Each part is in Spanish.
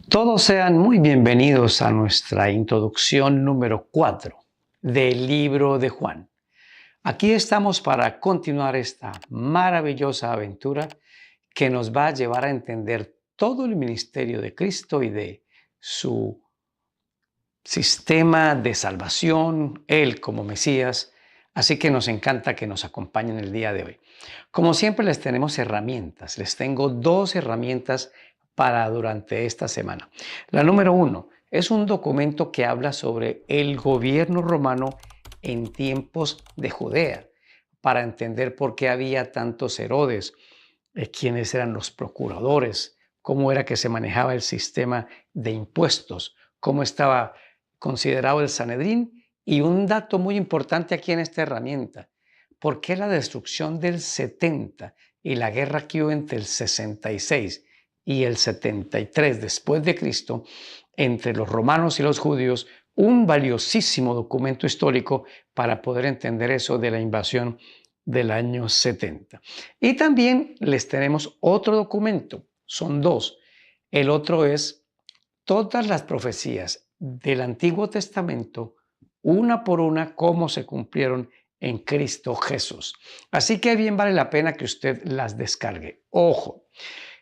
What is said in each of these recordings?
Todos sean muy bienvenidos a nuestra introducción número 4 del libro de Juan. Aquí estamos para continuar esta maravillosa aventura que nos va a llevar a entender todo el ministerio de Cristo y de su sistema de salvación, Él como Mesías. Así que nos encanta que nos acompañen el día de hoy. Como siempre les tenemos herramientas. Les tengo 2 herramientas para durante esta semana. La número 1 es un documento que habla sobre el gobierno romano en tiempos de Judea, para entender por qué había tantos Herodes, quiénes eran los procuradores, cómo era que se manejaba el sistema de impuestos, cómo estaba considerado el Sanedrín. Y un dato muy importante aquí en esta herramienta: ¿por qué la destrucción del 70 y la guerra que hubo entre el 66 y el 73 después de Cristo entre los romanos y los judíos? Un valiosísimo documento histórico para poder entender eso de la invasión del año 70. Y también les tenemos otro documento, son 2. El otro es todas las profecías del Antiguo Testamento, una por una, cómo se cumplieron en Cristo Jesús. Así que bien vale la pena que usted las descargue. Ojo,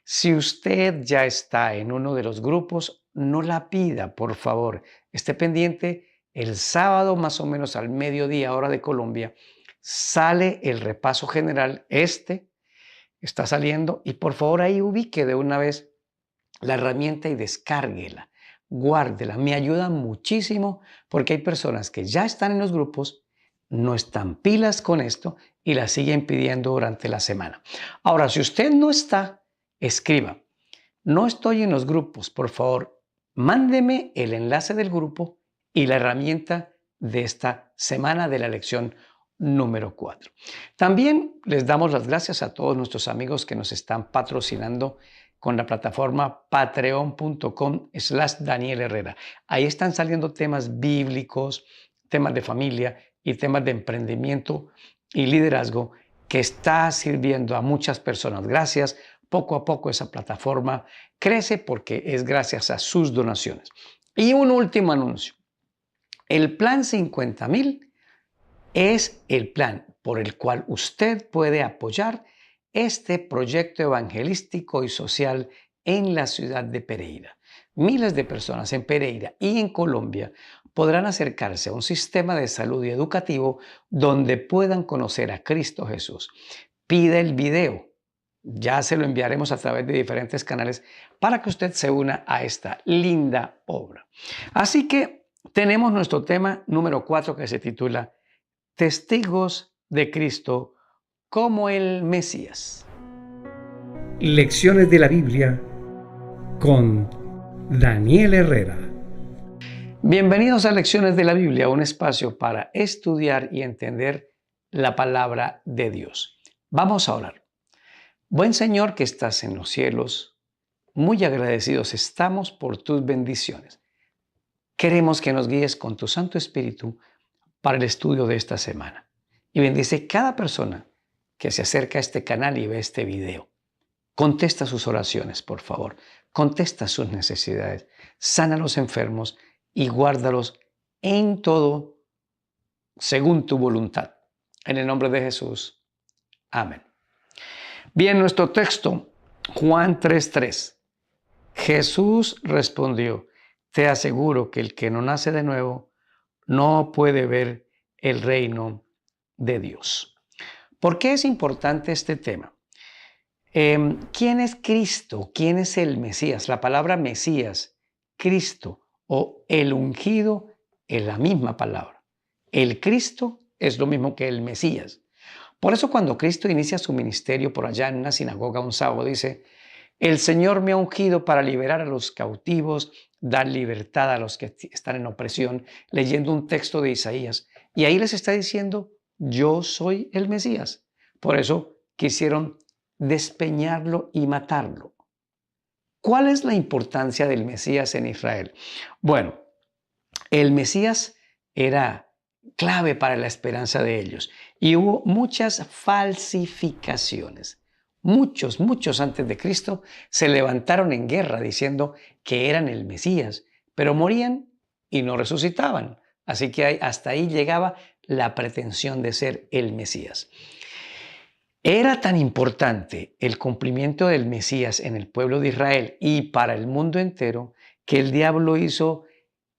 si usted ya está en uno de los grupos, no la pida, por favor. Esté pendiente. El sábado, más o menos al mediodía, hora de Colombia, sale el repaso general. Está saliendo, y por favor ahí ubique de una vez la herramienta y descárguela, guárdela. Me ayuda muchísimo porque hay personas que ya están en los grupos, no están pilas con esto y la siguen pidiendo durante la semana. Ahora, si usted no está, escriba: no estoy en los grupos, por favor, mándeme el enlace del grupo y la herramienta de esta semana de la lección número 4. También les damos las gracias a todos nuestros amigos que nos están patrocinando con la plataforma patreon.com/Daniel Herrera. Ahí están saliendo temas bíblicos, temas de familia y temas de emprendimiento y liderazgo que está sirviendo a muchas personas. Gracias. Poco a poco esa plataforma crece porque es gracias a sus donaciones. Y un último anuncio: el plan 50,000 es el plan por el cual usted puede apoyar este proyecto evangelístico y social en la ciudad de Pereira. Miles de personas en Pereira y en Colombia podrán acercarse a un sistema de salud y educativo donde puedan conocer a Cristo Jesús. Pide el video. Ya se lo enviaremos a través de diferentes canales para que usted se una a esta linda obra. Así que tenemos nuestro tema número 4, que se titula Testigos de Cristo como el Mesías. Lecciones de la Biblia con Daniel Herrera. Bienvenidos a Lecciones de la Biblia, un espacio para estudiar y entender la palabra de Dios. Vamos a orar. Buen Señor que estás en los cielos, muy agradecidos estamos por tus bendiciones. Queremos que nos guíes con tu Santo Espíritu para el estudio de esta semana. Y bendice cada persona que se acerca a este canal y ve este video. Contesta sus oraciones, por favor. Contesta sus necesidades. Sana a los enfermos y guárdalos en todo según tu voluntad. En el nombre de Jesús. Amén. Bien, nuestro texto, Juan 3:3. Jesús respondió: te aseguro que el que no nace de nuevo no puede ver el reino de Dios. ¿Por qué es importante este tema? ¿Quién es Cristo? ¿Quién es el Mesías? La palabra Mesías, Cristo o el ungido es la misma palabra. El Cristo es lo mismo que el Mesías. Por eso cuando Cristo inicia su ministerio por allá en una sinagoga un sábado, dice: el Señor me ha ungido para liberar a los cautivos, dar libertad a los que están en opresión, leyendo un texto de Isaías. Y ahí les está diciendo: yo soy el Mesías. Por eso quisieron despeñarlo y matarlo. ¿Cuál es la importancia del Mesías en Israel? Bueno, el Mesías era clave para la esperanza de ellos y hubo muchas falsificaciones. muchos antes de Cristo, se levantaron en guerra diciendo que eran el Mesías, pero morían y no resucitaban. Así que hasta ahí llegaba la pretensión de ser el Mesías. Era tan importante el cumplimiento del Mesías en el pueblo de Israel y para el mundo entero que el diablo hizo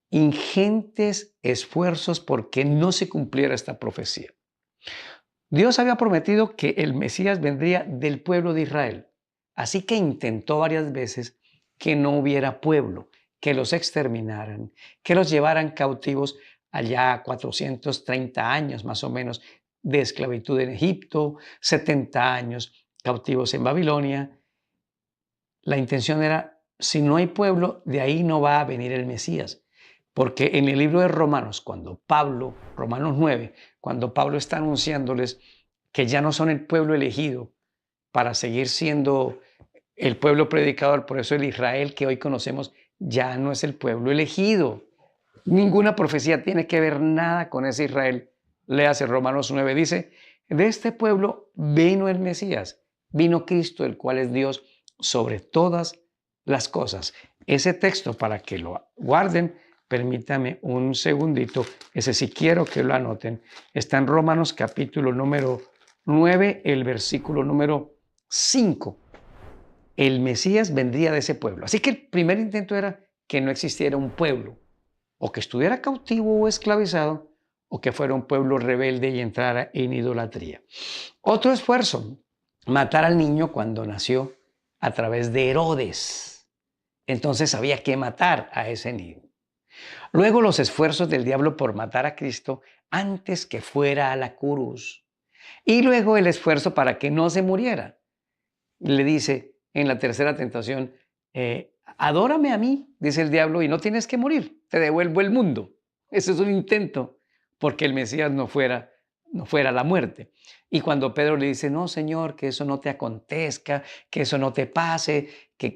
ingentes esfuerzos porque no se cumpliera esta profecía. Dios había prometido que el Mesías vendría del pueblo de Israel, así que intentó varias veces que no hubiera pueblo, que los exterminaran, que los llevaran cautivos allá 430 años más o menos de esclavitud en Egipto, 70 años cautivos en Babilonia. La intención era, si no hay pueblo, de ahí no va a venir el Mesías. Porque en el libro de Romanos, Romanos 9, cuando Pablo está anunciándoles que ya no son el pueblo elegido para seguir siendo el pueblo predicador, por eso el Israel que hoy conocemos ya no es el pueblo elegido. Ninguna profecía tiene que ver nada con ese Israel. Léase Romanos 9, dice, de este pueblo vino el Mesías, vino Cristo, el cual es Dios sobre todas las cosas. Ese texto, para que lo guarden, permítame un segundito, ese sí quiero que lo anoten, está en Romanos capítulo número 9, el versículo número 5. El Mesías vendría de ese pueblo. Así que el primer intento era que no existiera un pueblo, o que estuviera cautivo o esclavizado, o que fuera un pueblo rebelde y entrara en idolatría. Otro esfuerzo, matar al niño cuando nació a través de Herodes. Entonces había que matar a ese niño. Luego los esfuerzos del diablo por matar a Cristo antes que fuera a la cruz. Y luego el esfuerzo para que no se muriera. Le dice en la tercera tentación, adórame a mí, dice el diablo, y no tienes que morir, te devuelvo el mundo. Ese es un intento porque el Mesías no fuera la muerte. Y cuando Pedro le dice, no, Señor, que eso no te acontezca, que eso no te pase, que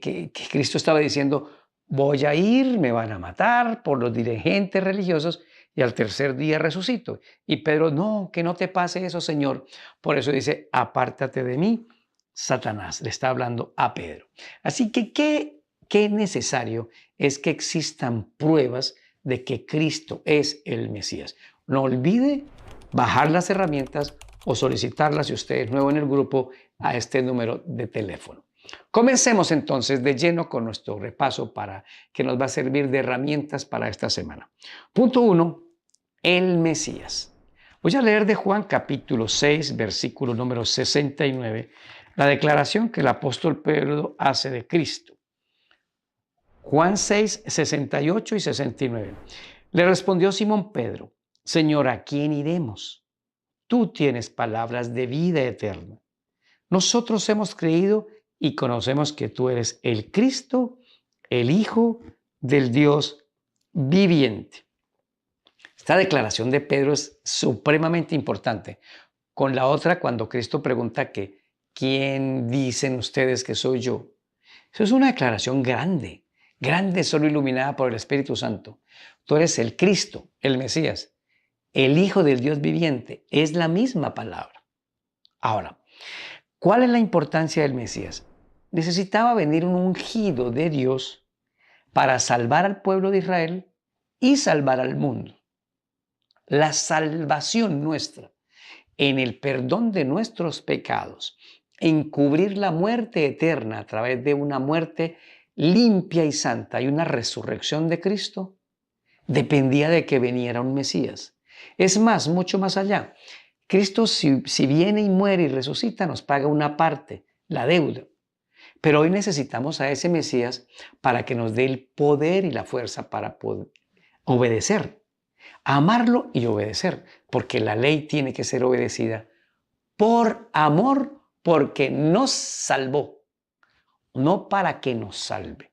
Cristo estaba diciendo, voy a ir, me van a matar por los dirigentes religiosos y al tercer día resucito. Y Pedro, no, que no te pase eso, Señor. Por eso dice, apártate de mí, Satanás. Le está hablando a Pedro. Así que, ¿qué necesario es que existan pruebas de que Cristo es el Mesías? No olvide bajar las herramientas o solicitarlas si usted es nuevo en el grupo a este número de teléfono. Comencemos entonces de lleno con nuestro repaso que nos va a servir de herramientas para esta semana. Punto 1, el Mesías. Voy a leer de Juan capítulo 6, versículo número 69, la declaración que el apóstol Pedro hace de Cristo. Juan 6, 68 y 69. Le respondió Simón Pedro, Señor, ¿a quién iremos? Tú tienes palabras de vida eterna. Nosotros hemos creído y conocemos que tú eres el Cristo, el Hijo del Dios viviente. Esta declaración de Pedro es supremamente importante. Con la otra, cuando Cristo pregunta que, ¿quién dicen ustedes que soy yo? Eso es una declaración grande, solo iluminada por el Espíritu Santo. Tú eres el Cristo, el Mesías, el Hijo del Dios viviente. Es la misma palabra. Ahora, ¿cuál es la importancia del Mesías? Necesitaba venir un ungido de Dios para salvar al pueblo de Israel y salvar al mundo. La salvación nuestra en el perdón de nuestros pecados, en cubrir la muerte eterna a través de una muerte limpia y santa y una resurrección de Cristo, dependía de que viniera un Mesías. Es más, mucho más allá. Cristo, si viene y muere y resucita, nos paga una parte, la deuda. Pero hoy necesitamos a ese Mesías para que nos dé el poder y la fuerza para poder obedecer, amarlo y obedecer, porque la ley tiene que ser obedecida por amor, porque nos salvó, no para que nos salve.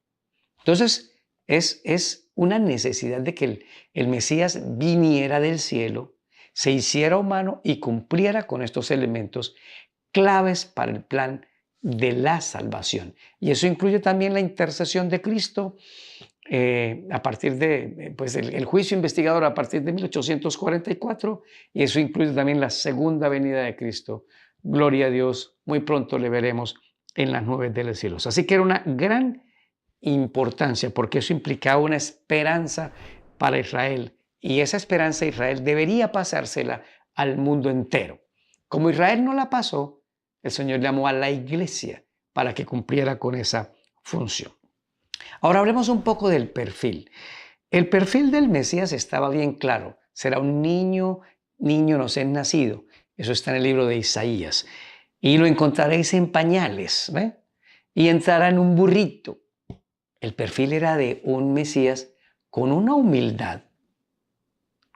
Entonces, es una necesidad de que el Mesías viniera del cielo, se hiciera humano y cumpliera con estos elementos claves para el plan de la salvación. Y eso incluye también la intercesión de Cristo a partir de el juicio investigador a partir de 1844, y eso incluye también la segunda venida de Cristo. Gloria a Dios, muy pronto le veremos en las nubes de los cielos. Así que era una gran importancia porque eso implicaba una esperanza para Israel y esa esperanza de Israel debería pasársela al mundo entero. Como Israel no la pasó, el Señor llamó a la iglesia para que cumpliera con esa función. Ahora hablemos un poco del perfil. El perfil del Mesías estaba bien claro. Será un niño nos es nacido. Eso está en el libro de Isaías. Y lo encontraréis en pañales, ¿ve? Y entrará en un burrito. El perfil era de un Mesías con una humildad,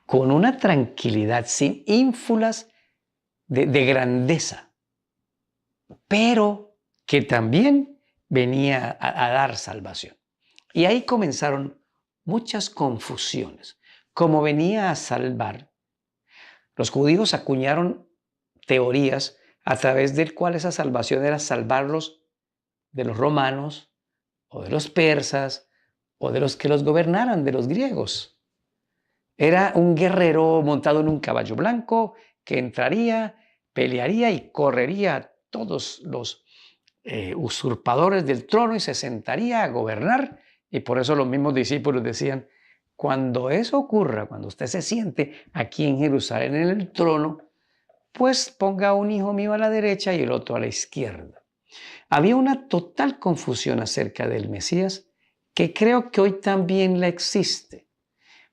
con una tranquilidad, sin ínfulas de grandeza, pero que también venía a dar salvación. Y ahí comenzaron muchas confusiones. Como venía a salvar, los judíos acuñaron teorías a través del cual esa salvación era salvarlos de los romanos o de los persas o de los que los gobernaran, de los griegos. Era un guerrero montado en un caballo blanco que entraría, pelearía y correría a todos los usurpadores del trono y se sentaría a gobernar. Y por eso los mismos discípulos decían, cuando eso ocurra, cuando usted se siente aquí en Jerusalén en el trono, pues ponga un hijo mío a la derecha y el otro a la izquierda. Había una total confusión acerca del Mesías que creo que hoy también la existe,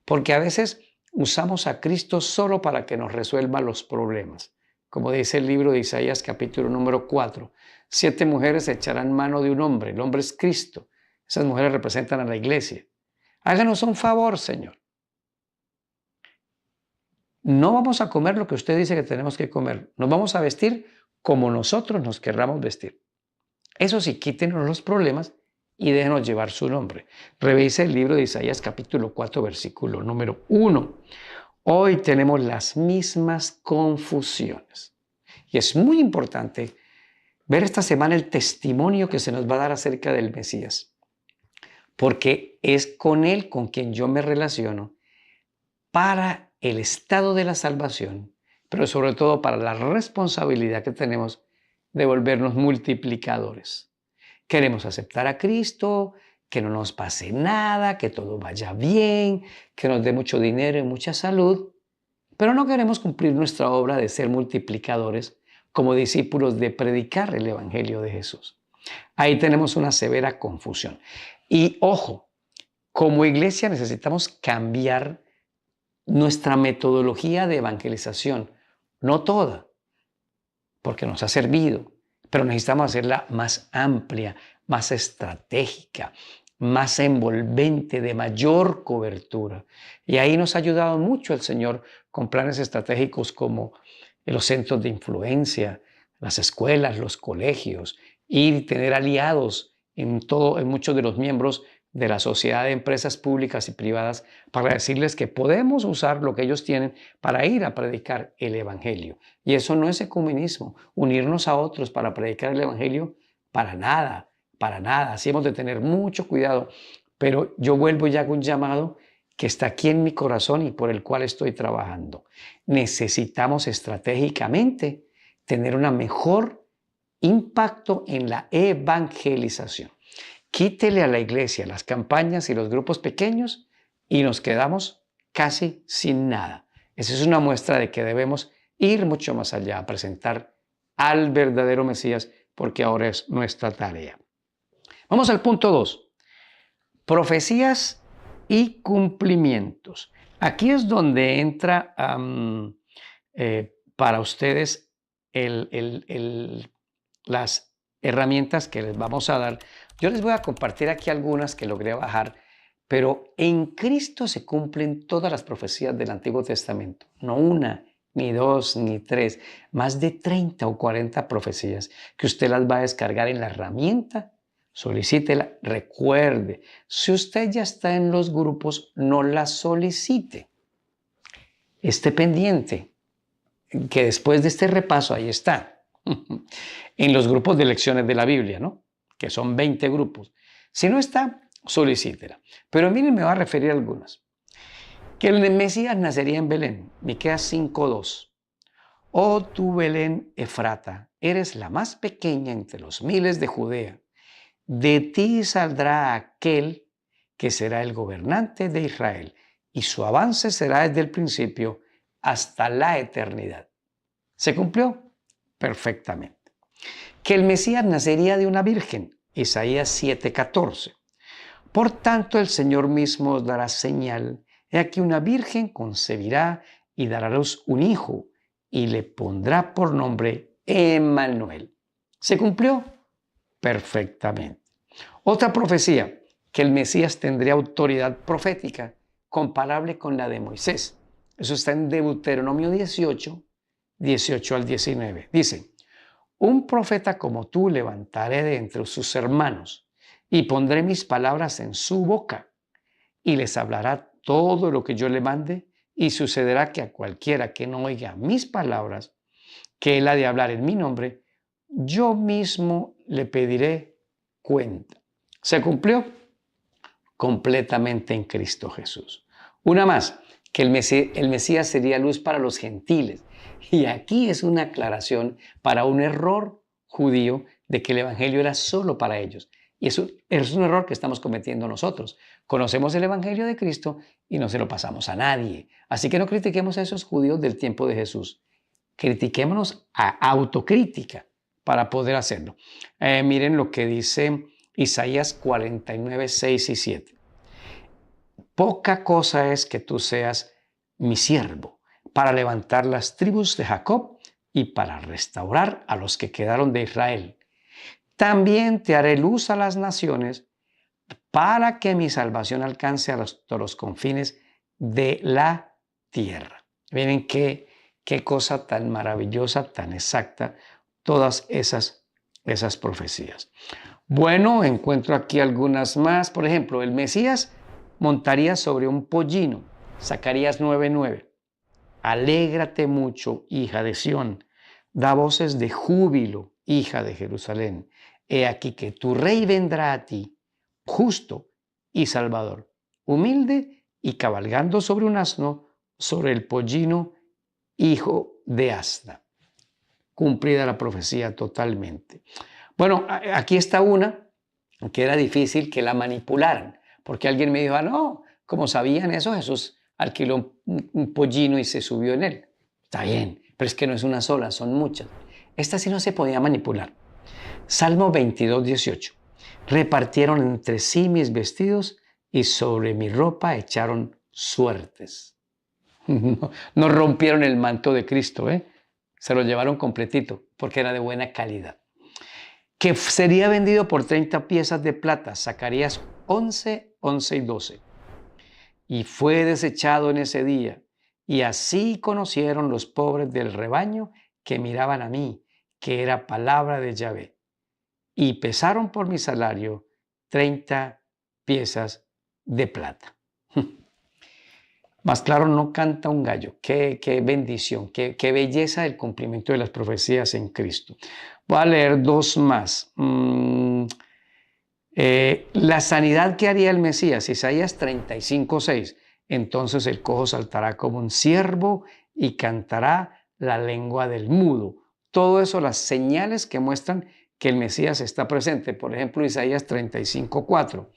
porque a veces usamos a Cristo solo para que nos resuelva los problemas. Como dice el libro de Isaías capítulo número 4, 7 mujeres echarán mano de un hombre, el hombre es Cristo. Esas mujeres representan a la iglesia. Háganos un favor, Señor. No vamos a comer lo que usted dice que tenemos que comer. Nos vamos a vestir como nosotros nos querramos vestir. Eso sí, quítenos los problemas y déjenos llevar su nombre. Revise el libro de Isaías capítulo 4, versículo número 1. Hoy tenemos las mismas confusiones. Y es muy importante ver esta semana el testimonio que se nos va a dar acerca del Mesías. Porque es con él con quien yo me relaciono para el estado de la salvación, pero sobre todo para la responsabilidad que tenemos de volvernos multiplicadores. Queremos aceptar a Cristo, que no nos pase nada, que todo vaya bien, que nos dé mucho dinero y mucha salud, pero no queremos cumplir nuestra obra de ser multiplicadores como discípulos de predicar el Evangelio de Jesús. Ahí tenemos una severa confusión. Y ojo, como iglesia necesitamos cambiar nuestra metodología de evangelización, no toda, porque nos ha servido, pero necesitamos hacerla más amplia, más estratégica, más envolvente, de mayor cobertura. Y ahí nos ha ayudado mucho el Señor con planes estratégicos como los centros de influencia, las escuelas, los colegios, y tener aliados en muchos de los miembros de la sociedad de empresas públicas y privadas para decirles que podemos usar lo que ellos tienen para ir a predicar el Evangelio. Y eso no es ecumenismo, unirnos a otros para predicar el Evangelio, para nada, para nada. Así hemos de tener mucho cuidado. Pero yo vuelvo y hago un llamado que está aquí en mi corazón y por el cual estoy trabajando. Necesitamos estratégicamente tener un mejor impacto en la evangelización. Quítele a la iglesia las campañas y los grupos pequeños y nos quedamos casi sin nada. Esa es una muestra de que debemos ir mucho más allá, a presentar al verdadero Mesías, porque ahora es nuestra tarea. Vamos al punto 2. Profecías y cumplimientos. Aquí es donde entra para ustedes las herramientas que les vamos a dar. Yo les voy a compartir aquí algunas que logré bajar, pero en Cristo se cumplen todas las profecías del Antiguo Testamento, no una, ni dos, ni tres, más de 30 o 40 profecías que usted las va a descargar en la herramienta. Solicítela. Recuerde, si usted ya está en los grupos, no la solicite. Esté pendiente, que después de este repaso, ahí está, en los grupos de lecciones de la Biblia, ¿no? Que son 20 grupos. Si no está, solicítela. Pero miren, me voy a referir a algunas. Que el Mesías nacería en Belén, Miqueas 5:2. Oh tú Belén Efrata, eres la más pequeña entre los miles de Judea. De ti saldrá aquel que será el gobernante de Israel, y su avance será desde el principio hasta la eternidad. ¿Se cumplió? Perfectamente. Que el Mesías nacería de una virgen, Isaías 7:14. Por tanto, el Señor mismo os dará señal. He aquí una virgen concebirá y dará a luz un hijo, y le pondrá por nombre Emmanuel. ¿Se cumplió? Perfectamente. Otra profecía, que el Mesías tendría autoridad profética comparable con la de Moisés. Eso está en Deuteronomio 18, 18 al 19. Dice, un profeta como tú levantaré de entre sus hermanos y pondré mis palabras en su boca y les hablará todo lo que yo le mande, y sucederá que a cualquiera que no oiga mis palabras, que él ha de hablar en mi nombre, yo mismo le pediré cuenta. ¿Se cumplió? Completamente en Cristo Jesús. Una más, que el Mesías sería luz para los gentiles. Y aquí es una aclaración para un error judío de que el Evangelio era solo para ellos. Y eso es un error que estamos cometiendo nosotros. Conocemos el Evangelio de Cristo y no se lo pasamos a nadie. Así que no critiquemos a esos judíos del tiempo de Jesús. Critiquémonos a autocrítica para poder hacerlo. Miren lo que dice Isaías 49, 6 y 7. Poca cosa es que tú seas mi siervo para levantar las tribus de Jacob y para restaurar a los que quedaron de Israel. También te haré luz a las naciones para que mi salvación alcance a los confines de la tierra. Miren qué cosa tan maravillosa, tan exacta, todas esas profecías. Bueno, encuentro aquí algunas más. Por ejemplo, el Mesías montaría sobre un pollino. Zacarías 9:9. Alégrate mucho, hija de Sión. Da voces de júbilo, hija de Jerusalén. He aquí que tu rey vendrá a ti, justo y salvador, humilde y cabalgando sobre un asno, sobre el pollino, hijo de asna. Cumplida la profecía totalmente. Bueno, aquí está una que era difícil que la manipularan, porque alguien me dijo, no, como sabían eso, Jesús alquiló un pollino y se subió en él. Está bien, pero es que no es una sola, son muchas. Esta sí no se podía manipular. Salmo 22, 18. Repartieron entre sí mis vestidos y sobre mi ropa echaron suertes. No rompieron el manto de Cristo, se lo llevaron completito porque era de buena calidad. Que sería vendido por 30 piezas de plata, Zacarías 11, 11 y 12. Y fue desechado en ese día, y así conocieron los pobres del rebaño que miraban a mí, que era palabra de Yahvé. Y pesaron por mi salario 30 piezas de plata. Más claro no canta un gallo. Qué bendición, qué belleza el cumplimiento de las profecías en Cristo. Voy a leer dos más. La sanidad que haría el Mesías, Isaías 35:6. Entonces el cojo saltará como un ciervo y cantará la lengua del mudo. Todo eso, las señales que muestran que el Mesías está presente. Por ejemplo, Isaías 35:4.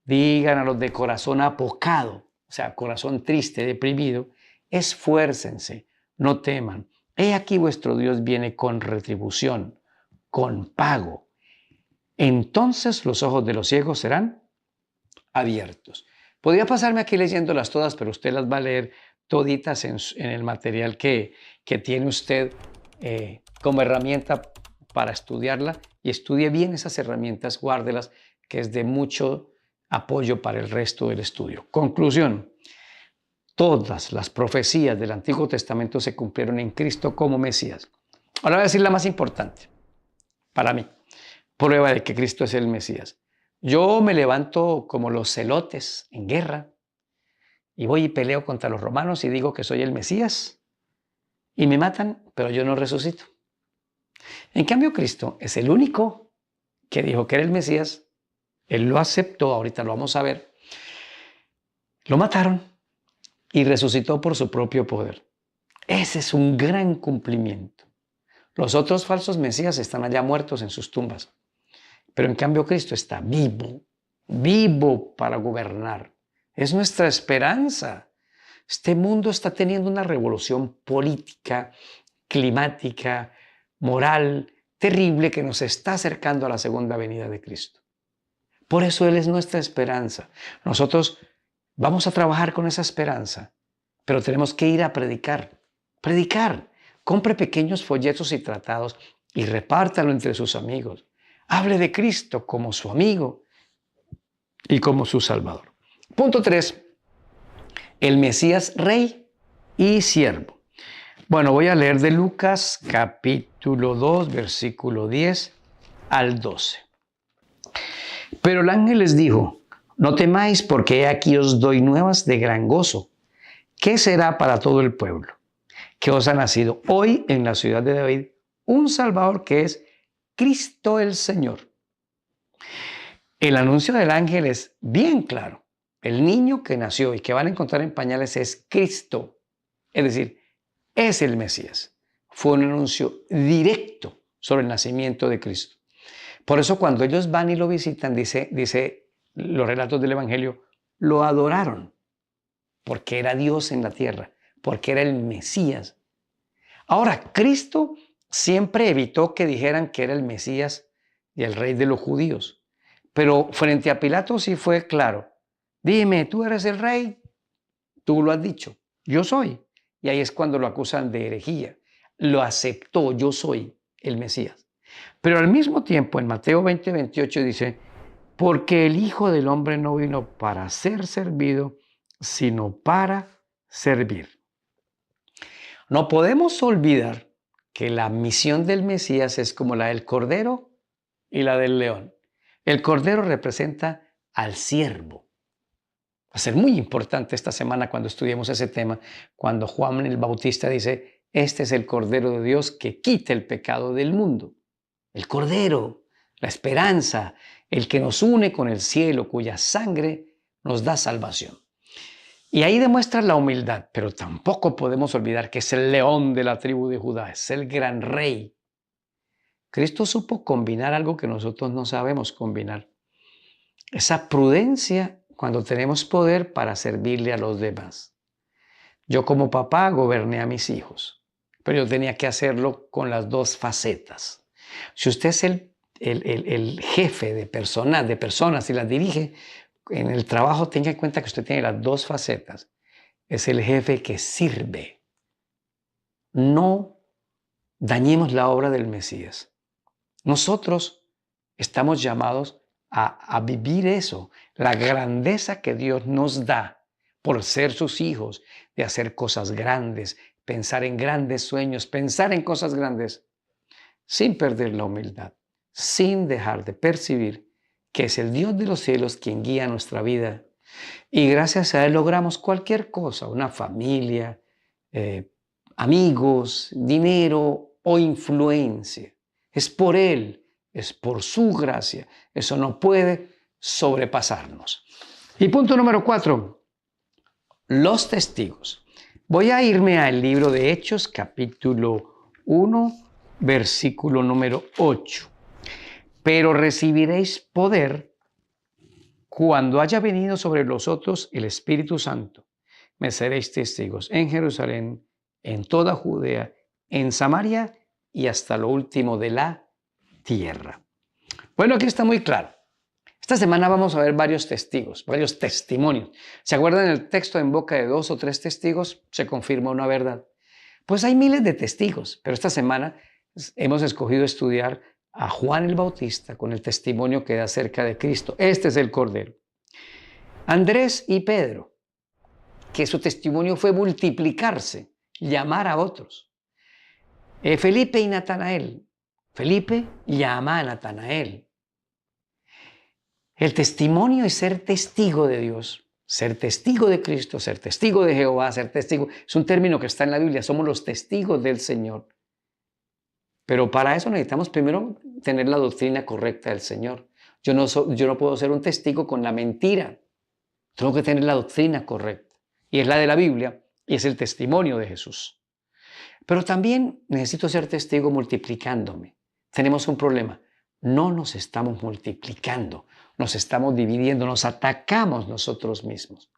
Digan a los de corazón apocado, o sea, corazón triste, deprimido, esfuércense, no teman. He aquí vuestro Dios viene con retribución, con pago. Entonces los ojos de los ciegos serán abiertos. Podría pasarme aquí leyéndolas todas, pero usted las va a leer toditas en el material que tiene usted como herramienta para estudiarla, y estudie bien esas herramientas, guárdelas, que es de mucho apoyo para el resto del estudio. Conclusión. Todas las profecías del Antiguo Testamento se cumplieron en Cristo como Mesías. Ahora voy a decir la más importante para mí. Prueba de que Cristo es el Mesías. Yo me levanto como los celotes en guerra y voy y peleo contra los romanos y digo que soy el Mesías y me matan, pero yo no resucito. En cambio, Cristo es el único que dijo que era el Mesías. Él lo aceptó, ahorita lo vamos a ver. Lo mataron y resucitó por su propio poder. Ese es un gran cumplimiento. Los otros falsos mesías están allá muertos en sus tumbas, pero en cambio Cristo está vivo, vivo para gobernar. Es nuestra esperanza. Este mundo está teniendo una revolución política, climática, moral, terrible que nos está acercando a la segunda venida de Cristo. Por eso Él es nuestra esperanza. Nosotros vamos a trabajar con esa esperanza, pero tenemos que ir a predicar. Predicar. Compre pequeños folletos y tratados y repártalo entre sus amigos. Hable de Cristo como su amigo y como su Salvador. Punto 3. El Mesías rey y siervo. Bueno, voy a leer de Lucas capítulo 2, versículo 10 al 12. Pero el ángel les dijo: no temáis, porque he aquí os doy nuevas de gran gozo, que será para todo el pueblo, que os ha nacido hoy en la ciudad de David un Salvador, que es Cristo el Señor. El anuncio del ángel es bien claro. El niño que nació y que van a encontrar en pañales es Cristo, es decir, es el Mesías. Fue un anuncio directo sobre el nacimiento de Cristo. Por eso cuando ellos van y lo visitan, dice los relatos del Evangelio, lo adoraron, porque era Dios en la tierra, porque era el Mesías. Ahora, Cristo siempre evitó que dijeran que era el Mesías y el rey de los judíos, pero frente a Pilato sí fue claro. Dime, ¿tú eres el rey? Tú lo has dicho, yo soy. Y ahí es cuando lo acusan de herejía. Lo aceptó, yo soy el Mesías. Pero al mismo tiempo, en Mateo 20, 28 dice: porque el Hijo del Hombre no vino para ser servido, sino para servir. No podemos olvidar que la misión del Mesías es como la del Cordero y la del león. El Cordero representa al siervo. Va a ser muy importante esta semana cuando estudiemos ese tema, cuando Juan el Bautista dice: este es el Cordero de Dios que quita el pecado del mundo. El Cordero, la esperanza, el que nos une con el cielo, cuya sangre nos da salvación. Y ahí demuestra la humildad, pero tampoco podemos olvidar que es el león de la tribu de Judá, es el gran rey. Cristo supo combinar algo que nosotros no sabemos combinar. Esa prudencia cuando tenemos poder para servirle a los demás. Yo como papá goberné a mis hijos, pero yo tenía que hacerlo con las dos facetas. Si usted es el jefe de personas y las dirige en el trabajo, tenga en cuenta que usted tiene las dos facetas. Es el jefe que sirve. No dañemos la obra del Mesías. Nosotros estamos llamados a vivir eso, la grandeza que Dios nos da por ser sus hijos, de hacer cosas grandes, pensar en grandes sueños, pensar en cosas grandes, sin perder la humildad, sin dejar de percibir que es el Dios de los cielos quien guía nuestra vida. Y gracias a Él logramos cualquier cosa, una familia, amigos, dinero o influencia. Es por Él, es por su gracia. Eso no puede sobrepasarnos. Y punto número 4, los testigos. Voy a irme al libro de Hechos, capítulo 1, versículo número 8. Pero recibiréis poder cuando haya venido sobre vosotros el Espíritu Santo. Me seréis testigos en Jerusalén, en toda Judea, en Samaria y hasta lo último de la tierra. Bueno, aquí está muy claro. Esta semana vamos a ver varios testigos, varios testimonios. ¿Se acuerdan el texto? En boca de 2 o 3 testigos se confirma una verdad. Pues hay miles de testigos, pero esta semana hemos escogido estudiar a Juan el Bautista con el testimonio que da acerca de Cristo. Este es el Cordero. Andrés y Pedro, que su testimonio fue multiplicarse, llamar a otros. Felipe y Natanael. Felipe llama a Natanael. El testimonio es ser testigo de Dios, ser testigo de Cristo, ser testigo de Jehová, ser testigo. Es un término que está en la Biblia, somos los testigos del Señor. Pero para eso necesitamos primero tener la doctrina correcta del Señor. Yo no puedo ser un testigo con la mentira. Tengo que tener la doctrina correcta. Y es la de la Biblia y es el testimonio de Jesús. Pero también necesito ser testigo multiplicándome. Tenemos un problema. No nos estamos multiplicando, nos estamos dividiendo, nos atacamos nosotros mismos.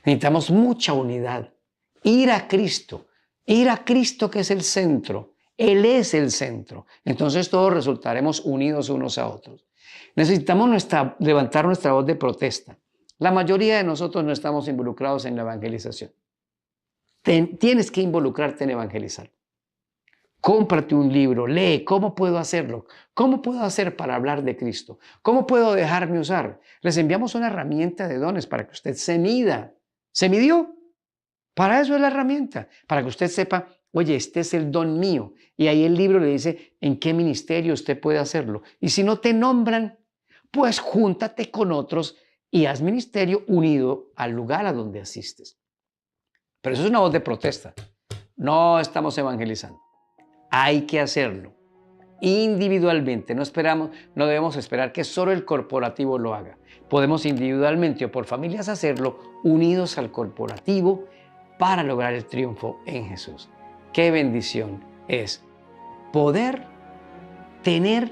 Necesitamos mucha unidad. Ir a Cristo que es el centro. Él es el centro. Entonces todos resultaremos unidos unos a otros. Necesitamos levantar nuestra voz de protesta. La mayoría de nosotros no estamos involucrados en la evangelización. Tienes que involucrarte en evangelizar. Cómprate un libro, lee. ¿Cómo puedo hacerlo? ¿Cómo puedo hacer para hablar de Cristo? ¿Cómo puedo dejarme usar? Les enviamos una herramienta de dones para que usted se mida. ¿Se midió? Para eso es la herramienta, para que usted sepa, oye, este es el don mío. Y ahí el libro le dice en qué ministerio usted puede hacerlo. Y si no te nombran, pues júntate con otros y haz ministerio unido al lugar a donde asistes. Pero eso es una voz de protesta. No estamos evangelizando. Hay que hacerlo individualmente. No debemos esperar que solo el corporativo lo haga. Podemos individualmente o por familias hacerlo unidos al corporativo para lograr el triunfo en Jesús. Qué bendición es poder tener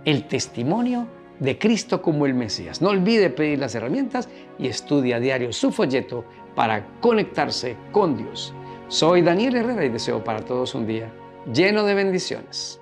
el testimonio de Cristo como el Mesías. No olvide pedir las herramientas y estudia a diario su folleto para conectarse con Dios. Soy Daniel Herrera y deseo para todos un día lleno de bendiciones.